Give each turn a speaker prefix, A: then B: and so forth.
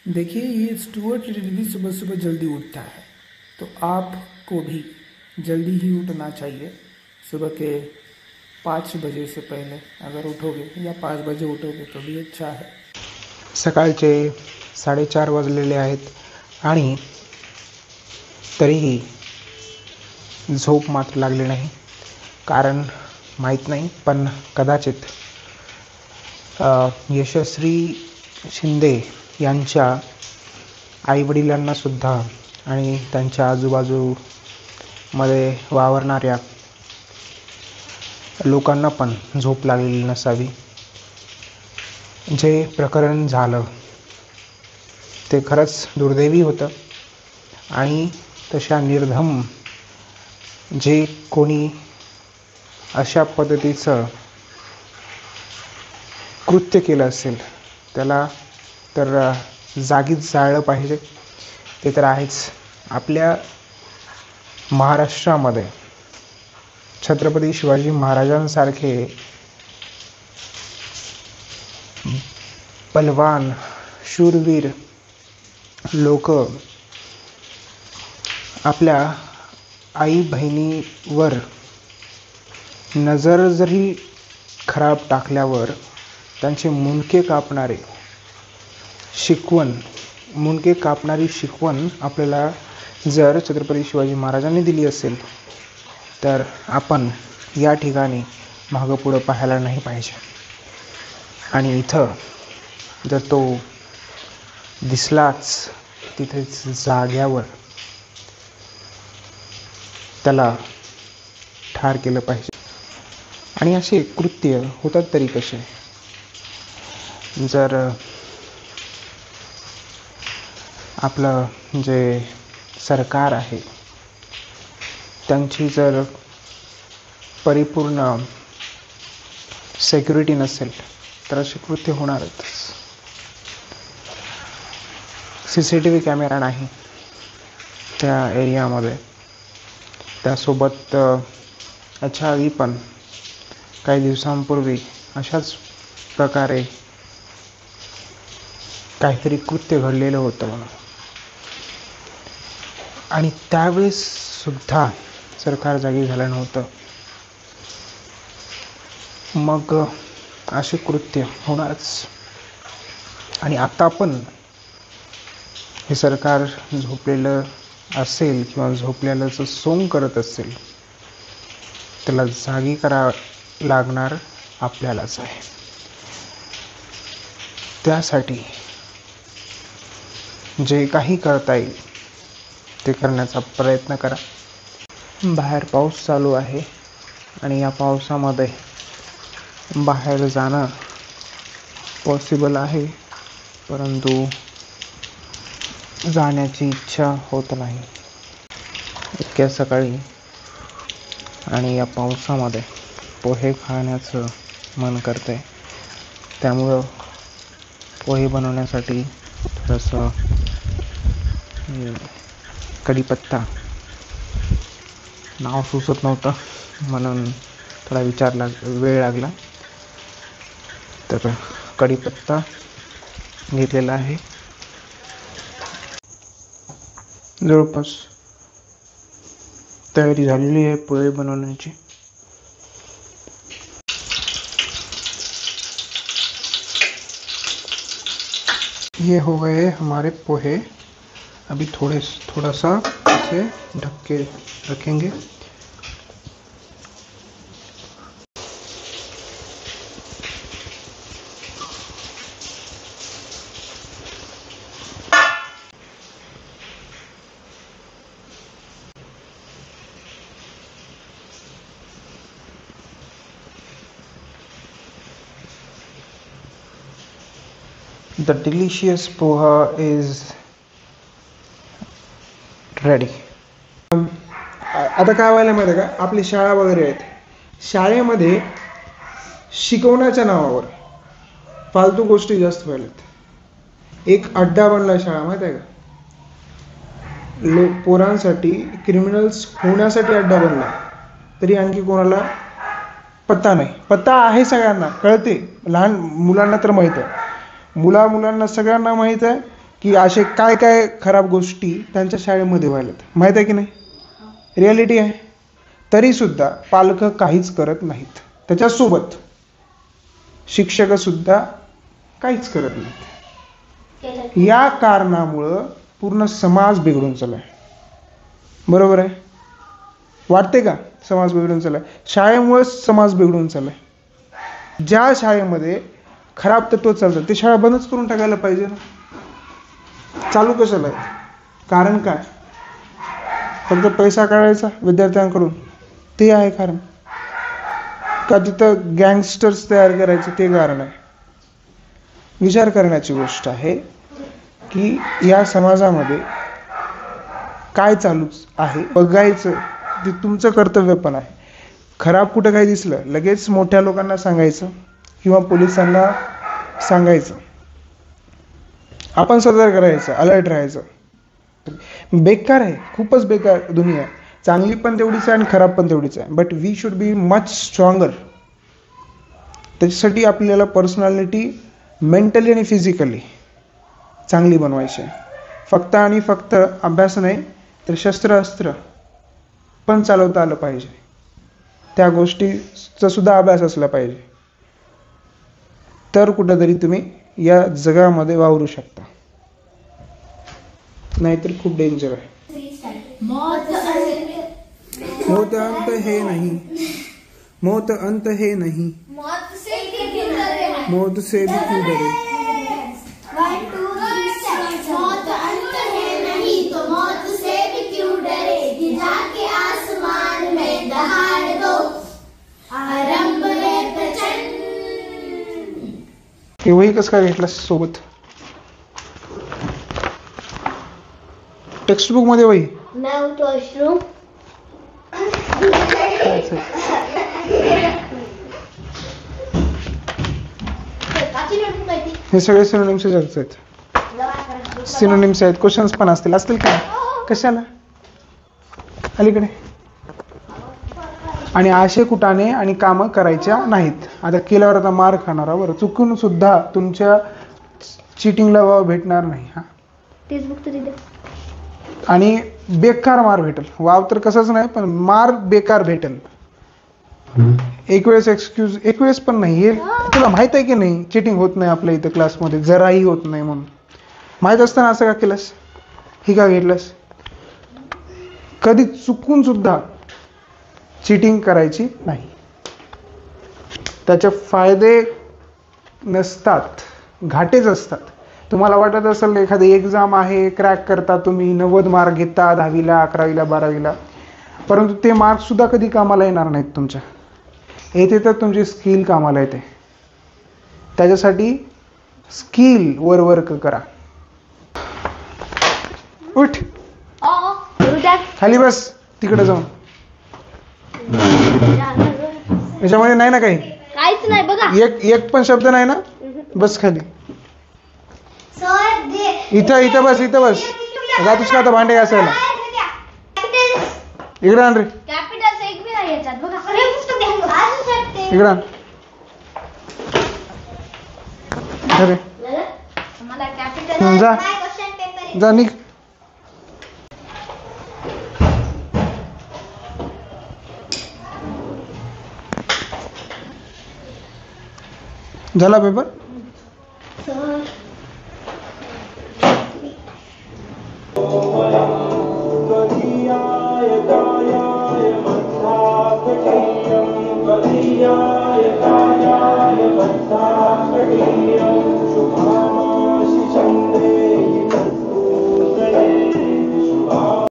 A: देखिए, ये Stuart little भी सुबह सुबह जल्दी उठता है, तो आपको भी जल्दी ही उठना चाहिए। सुबह के 5 बजे से पहले अगर उठोगे या 5 बजे उठोगे तो भी अच्छा है।
B: सकाळचे 4:30 वाजलेले आहेत आणि तरीही झोप मात्र लागली नाही. कारण माहीत नाही, पण कदाचित यशस्वी शिंदे यांच्या आईवडिलांनासुद्धा आणि त्यांच्या आजूबाजूमध्ये वावरणाऱ्या लोकांना पण झोप लागलेली नसावी. जे प्रकरण झालं ते खरंच दुर्दैवी होतं आणि तशा निर्धम जे कोणी अशा पद्धतीचं कृत्य केलं असेल त्याला तर जागीच जाळलं पाहिजे. ते तर आहेच. आपल्या महाराष्ट्रामध्ये छत्रपती शिवाजी महाराजांसारखे बलवान शूरवीर लोक आपल्या आई बहिणीवर नजर जरी खराब टाकल्यावर त्यांचे मुंडके कापणारी शिकवण आपल्याला जर छत्रपती शिवाजी महाराजांनी दिली असेल तर आपण या ठिकाणी मागं पुढं पाहायला नाही पाहिजे. आणि इथं जर तो दिसलाच तिथेच जाग्यावर त्याला ठार केलं पाहिजे. आणि असे कृत्य होतात तरी कसे? जर आपलं जे सरकार आहे त्यांची जर परिपूर्ण सिक्युरिटी नसेल तर असे कृत्य होणारच. CCTV कॅमेरा नाही त्या एरियामध्ये. त्यासोबत याच्या आधी पण काही दिवसांपूर्वी अशाच प्रकारे काहीतरी कृत्य घडलेलं होतं म्हणून, आणि त्यावेळेस सुद्धा सरकार जागी झालं नव्हतं. मग असे कृत्य होणारच. आणि आता पण हे सरकार झोपलेलं असेल किंवा झोपलेल्याचं सोंग करत असेल त्याला जागी करावं लागणार आपल्यालाच आहे. त्यासाठी जे काही करता येईल ते करण्याचा प्रयत्न करा. बाहेर पाऊस चालू आहे आणि या पावसामध्ये बाहेर जाणं पॉसिबल आहे, परंतु जाण्याची इच्छा होत नाही इतक्या सकाळी. आणि या पावसामध्ये पोहे खाण्याचं मन करतंय, त्यामुळं पोहे बनवण्यासाठी थोडंसं कढीपत्ता नाव सुचत नव्हतं म्हणून थोडा वेळ लागला. तर कढीपत्ता घेतलेला आहे. जवळपास तयारी झालेली आहे पोहे बनवण्याची. ये हो गए हमारे पोहे. अभी थोड़ा सा इसे ढक के रखेंगे. The delicious poha is ready. आता काय व्हायला माहिती आहे का, आपली शाळा वगैरे आहेत, शाळेमध्ये शिकवण्याच्या नावावर फालतू गोष्टी जास्त व्हायल्यात. एक अड्डा बनला शाळा, माहिती आहे का? पोरांसाठी क्रिमिनल्स होण्यासाठी अड्डा बनला, तरी आणखी कोणाला पत्ता नाही. पत्ता आहे सगळ्यांना, कळते. लहान मुलांना तर माहीत आहे, मुलांना सगळ्यांना माहीत आहे की असे काय काय खराब गोष्टी त्यांच्या शाळेमध्ये व्हायल्यात, माहीत आहे की नाही? रियालिटी आहे. तरीसुद्धा पालक काहीच करत नाहीत. त्याच्यासोबत शिक्षकसुद्धा काहीच करत नाहीत. या कारणामुळं पूर्ण समाज बिघडून चाललाय. बरोबर आहे? वाटते का समाज बिघडून चाललाय? शाळेमुळेच समाज बिघडून चाललाय. ज्या शाळेमध्ये खराब तत्व चालतात ते शाळा बंदच करून टाकायला पाहिजे ना. चालू कशाला आहे? कारण काय? फक्त पैसा काढायचा विद्यार्थ्यांकडून, ते आहे कारण का? तिथं गँगस्टर्स तयार करायचे ते कारण आहे? विचार करण्याची गोष्ट आहे की या समाजामध्ये काय चालू आहे बघायचं. ते तुमचं कर्तव्य पण आहे. खराब कुठं काही दिसलं लगेच मोठ्या लोकांना सांगायचं किंवा पोलिसांना सांगायचं. आपण सतर्क राहायचं, अलर्ट राहायचं. बेकार आहे, खूपच बेकार दुनिया आहे. चांगली पण तेवढीच आहे आणि खराब पण तेवढीच आहे. But we should be much stronger. त्याच्यासाठी आपल्याला पर्सनॅलिटी मेंटली आणि फिजिकली चांगली बनवायची आहे. फक्त आणि फक्त अभ्यास नाही तर शस्त्र अस्त्र पण चालवता आलं पाहिजे. त्या गोष्टीचा सुद्धा अभ्यास असला पाहिजे. तर कुठंतरी तुम्ही या जगामध्ये वावरू शकता. नाहीतर खूप डेंजर आहे. मौत अंत है नहीं, मौत अंत है नहीं, मौत से भी क्यों डरे. मौत अंत है नहीं तो मौत से भी क्यों डरे. जाके आसमान में दहाड़ दो, आरंभ है प्रचंड. हे वही कसं काय घेतलं सोबत? टेक्स्ट बुक मध्ये वही. वॉशरूम. हे सगळे सिनोनिम्स आहेत. सिनोनिम्स आहेत. क्वेश्चन्स पण असतील का? कशाला अलीकडे. आणि आशे कुटाने आणि कामं करायच्या नाहीत. आता केल्यावर आता मार खाणार. बरं, चुकून सुद्धा तुमच्या चिटिंगला वाव भेटणार नाही. हा, आणि बेकार मार भेटेल. वाव तर कसाच नाही पण मार बेकार भेटेल. एक वेळेस एक्सक्यूज, एक वेळेस पण नाही. हे तुला माहित आहे की नाही चिटिंग होत नाही आपल्या इथं क्लासमध्ये, जराही होत नाही. म्हणून माहित असताना असं का केलंस? ही का घेतलंस? कधी चुकून सुद्धा चिटिंग करायची नाही. त्याचे फायदे नसतात, घाटेच असतात. तुम्हाला वाटत असेल एखादी एक्झाम आहे, क्रॅक करता तुम्ही, 90 मार्क घेता 10वीला 11वीला 12वीला, परंतु ते मार्क सुद्धा कधी कामाला येणार नाहीत तुमच्या. येथे तर तुमची स्किल कामाला येते. त्याच्यासाठी स्किल वर वर्क करा. उठ, खाली बस, तिकडे जाऊन. याच्यामध्ये नाही ना काही,
C: काहीच नाही बघा.
B: एक पण शब्द नाही ना. बस खाली. इथं बस, इथं बस. जातोस का आता भांडे घासायला? इकडे आण रे. इकडे आण. अरे जा जा, निघ. झाला पेपर?
D: कलियाय